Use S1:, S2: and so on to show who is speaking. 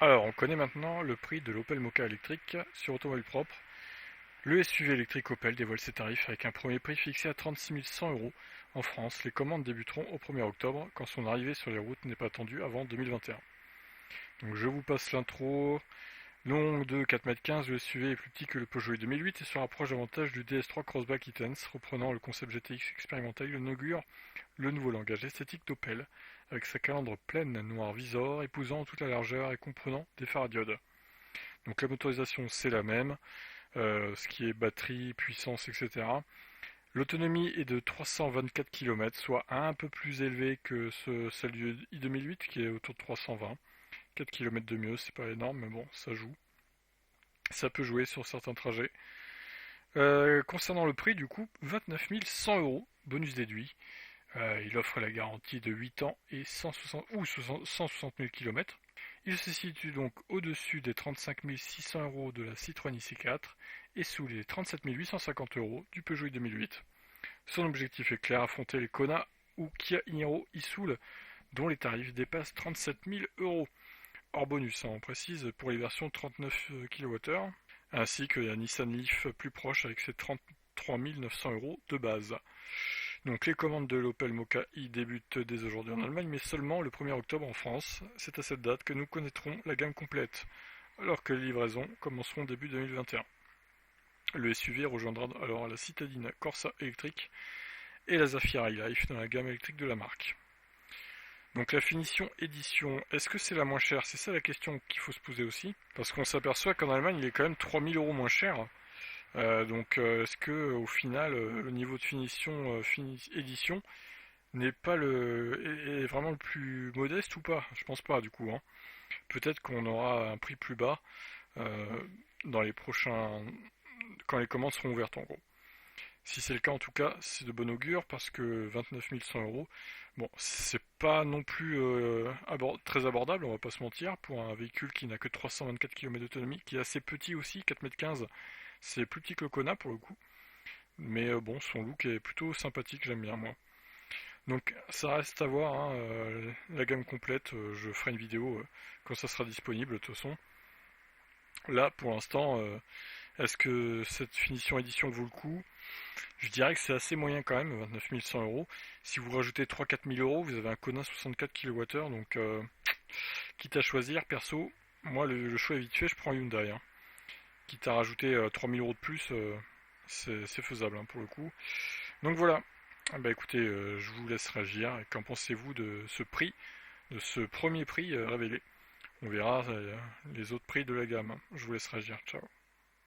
S1: Alors, on connaît maintenant le prix de l'Opel Mokka électrique sur Automobile Propre. Le SUV électrique Opel dévoile ses tarifs avec un premier prix fixé à 36 100 euros. En France, les commandes débuteront au 1er octobre quand son arrivée sur les routes n'est pas attendue avant 2021. Donc je vous passe l'intro. Long de 4,15 m, le SUV est plus petit que le Peugeot 2008 et se rapproche davantage du DS3 Crossback E-Tense. Reprenant le concept GTX expérimental, il inaugure le nouveau langage esthétique d'Opel, avec sa calandre pleine noir visor, épousant toute la largeur et comprenant des phares à diodes. Donc la motorisation c'est la même, ce qui est batterie, puissance, etc. L'autonomie est de 324 km, soit un peu plus élevée que celle du i2008 qui est autour de 320. 4 km de mieux, c'est pas énorme, mais bon, ça joue. Ça peut jouer sur certains trajets. Concernant le prix, du coup, 29 100 euros, bonus déduit. Il offre la garantie de 8 ans et 160 000 km. Il se situe donc au-dessus des 35 600 euros de la Citroën IC4 et sous les 37 850 euros du Peugeot 2008. Son objectif est clair, affronter les Kona ou Kia Niro e-Soul, dont les tarifs dépassent 37 000 euros. Hors bonus, on précise, pour les versions 39 kWh, ainsi que la Nissan Leaf plus proche avec ses 33 900 euros de base. Donc les commandes de l'Opel Mokka i débutent dès aujourd'hui en Allemagne, mais seulement le 1er octobre en France. C'est à cette date que nous connaîtrons la gamme complète, alors que les livraisons commenceront début 2021. Le SUV rejoindra alors la citadine Corsa électrique et la Zafira e-Life dans la gamme électrique de la marque. Donc la finition édition, est-ce que c'est la moins chère? C'est ça la question qu'il faut se poser aussi. Parce qu'on s'aperçoit qu'en Allemagne, il est quand même 3000 euros moins cher. Est-ce que au final, le niveau de finition édition n'est pas est vraiment le plus modeste ou pas? Je pense pas du coup. Hein. Peut-être qu'on aura un prix plus bas euh, dans les prochains, quand les commandes seront ouvertes en gros. Si c'est le cas, en tout cas, c'est de bon augure parce que 29 100 euros, bon, c'est pas non plus très abordable, on va pas se mentir, pour un véhicule qui n'a que 324 km d'autonomie, qui est assez petit aussi, 4,15 m. C'est plus petit que le Kona pour le coup, mais bon, son look est plutôt sympathique, j'aime bien moi. Donc ça reste à voir, hein, la gamme complète, je ferai une vidéo quand ça sera disponible de toute façon. Là, pour l'instant, est-ce que cette finition édition vaut le coup? Je dirais que c'est assez moyen quand même, 29 100 euros. Si vous rajoutez 3-4 000 euros, vous avez un Kona 64 kWh, donc quitte à choisir, perso, moi le choix est vite fait, je prends Hyundai. Hein. Quitte à rajouter 3 000 euros de plus, c'est faisable hein, pour le coup. Donc voilà, ah bah écoutez, je vous laisse réagir. Qu'en pensez-vous de ce prix, de ce premier prix révélé? On verra les autres prix de la gamme. Je vous laisse réagir, ciao.